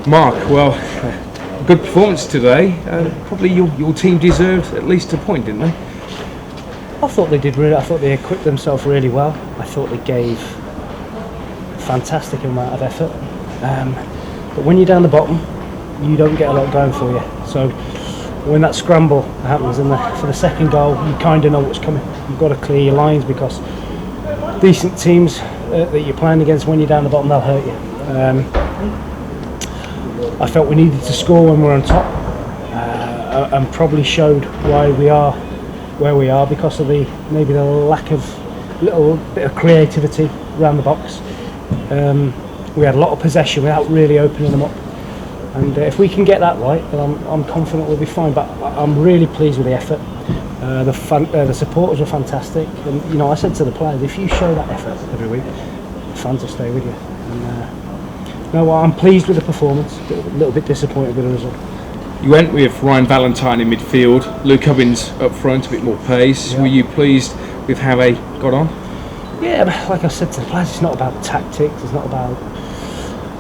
Mark, well, good performance today. Probably your team deserved at least a point, didn't they? I thought they did really. I thought they equipped themselves really well. I thought they gave a fantastic amount of effort. But when you're down the bottom, you don't get a lot going for you. So when that scramble happens for the second goal, you kind of know what's coming. You've got to clear your lines because decent teams that you're playing against, when you're down the bottom, they'll hurt you. I felt we needed to score when we were on top, and probably showed why we are where we are because of maybe the lack of little bit of creativity around the box. We had a lot of possession without really opening them up, and if we can get that right, then I'm confident we'll be fine. But I'm really pleased with the effort. The supporters were fantastic, and I said to the players, if you show that effort every week, the fans will stay with you. And I'm pleased with the performance. A little bit disappointed with the result. You went with Ryan Valentine in midfield, Luke Hubbins up front, a bit more pace. Yeah. Were you pleased with how they got on? Yeah, but like I said to the players, it's not about tactics, it's not about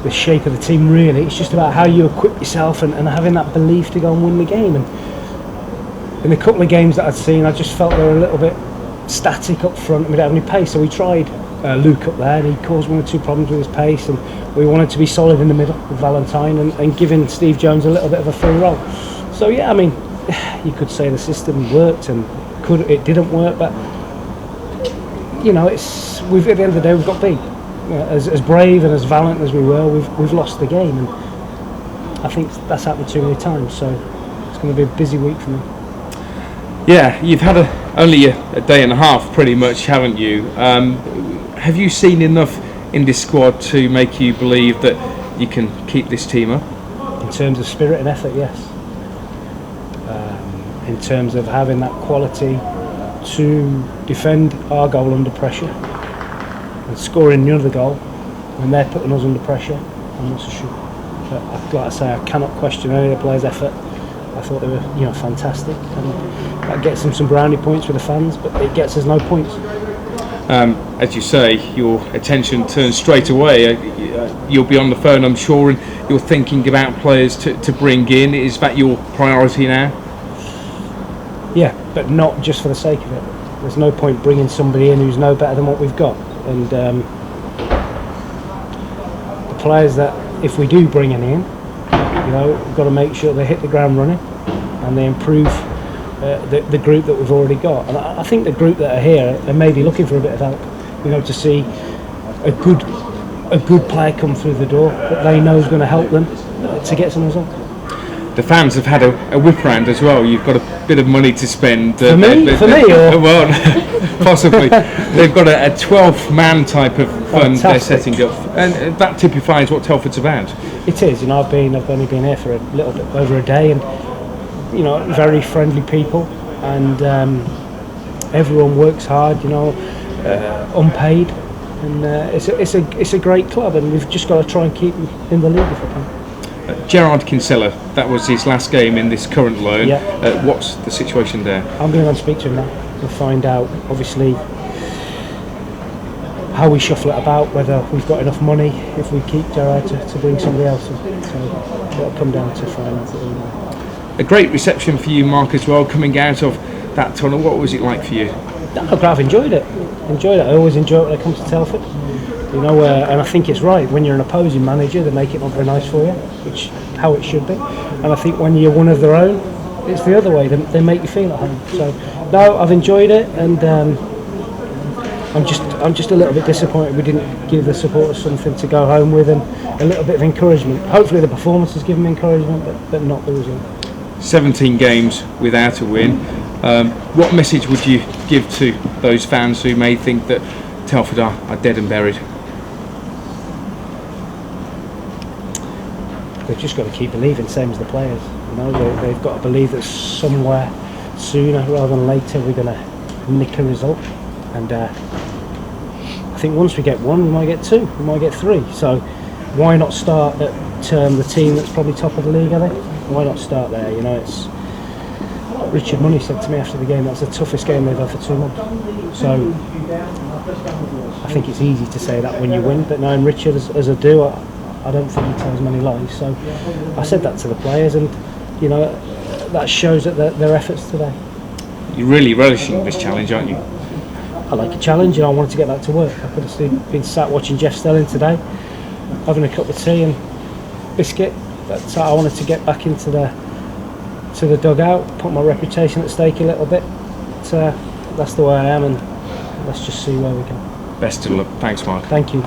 the shape of the team really, it's just about how you equip yourself and having that belief to go and win the game. And in a couple of games that I'd seen, I just felt they were a little bit static up front and we don't have any pace, so we tried Luke up there and he caused one or two problems with his pace, and we wanted to be solid in the middle with Valentine and giving Steve Jones a little bit of a free roll. So yeah, I mean, you could say the system worked and it didn't work, but at the end of the day we've got beat. As brave and as valiant as we were, we've lost the game, and I think that's happened too many times. So it's going to be a busy week for me. Yeah, you've had only a day and a half, pretty much, haven't you? Have you seen enough in this squad to make you believe that you can keep this team up? In terms of spirit and effort, yes. In terms of having that quality to defend our goal under pressure and scoring the other goal when they're putting us under pressure, I'm not so sure. But like I say, I cannot question any of the players' effort. I thought they were fantastic, and that gets them some brownie points with the fans, but it gets us no points. As you say, your attention turns straight away. You'll be on the phone, I'm sure, and you're thinking about players to bring in. Is that your priority now? Yeah, but not just for the sake of it. There's no point bringing somebody in who's no better than what we've got. And the players that, if we do bring in, we've got to make sure they hit the ground running and they improve the group that we've already got. And I think the group that are here are maybe looking for a bit of help, to see a good player come through the door that they know is going to help them to get some results. The fans have had a whip round as well. You've got a bit of money to spend. For me? Or? Well, possibly. They've got a 12-man type of fund they're setting up, and that typifies what Telford's about. It is. I've only been here for a little bit over a day, and very friendly people, and everyone works hard. Unpaid, and it's a great club, and we've just got to try and keep them in the league if we can. Gerard Kinsella, that was his last game in this current loan. Yeah. What's the situation there? I'm going to go and speak to him now and find out, obviously, how we shuffle it about, whether we've got enough money if we keep Gerard to bring somebody else in. So it'll come down to finance at the moment. A great reception for you, Mark, as well, coming out of that tunnel. What was it like for you? I've enjoyed it. I always enjoy it when it comes to Telford. And I think it's right. When you're an opposing manager, they make it not very nice for you, which how it should be. And I think when you're one of their own, it's the other way. They make you feel at home. So no, I've enjoyed it, and I'm just a little bit disappointed we didn't give the supporters something to go home with and a little bit of encouragement. Hopefully the performance has given them encouragement, but not the result. 17 games without a win. What message would you give to those fans who may think that Telford are dead and buried? They've just got to keep believing, same as the players. They've got to believe that somewhere sooner rather than later we're going to nick a result. And I think once we get one, we might get two, we might get three. So why not start at the team that's probably top of the league, are they? Why not start there? It's Richard Money said to me after the game that's the toughest game they've had for 2 months. So I think it's easy to say that when you win, but knowing Richard as I do, I don't think he tells many lies. So I said that to the players, and you know, that shows that their efforts today. You're really relishing this challenge, aren't you? I like a challenge, and I wanted to get back to work. I could have been sat watching Jeff Stelling today, having a cup of tea and biscuit, but I wanted to get back into the dugout, put my reputation at stake a little bit. But, that's the way I am, and let's just see where we go. Best of luck. Thanks, Mark. Thank you.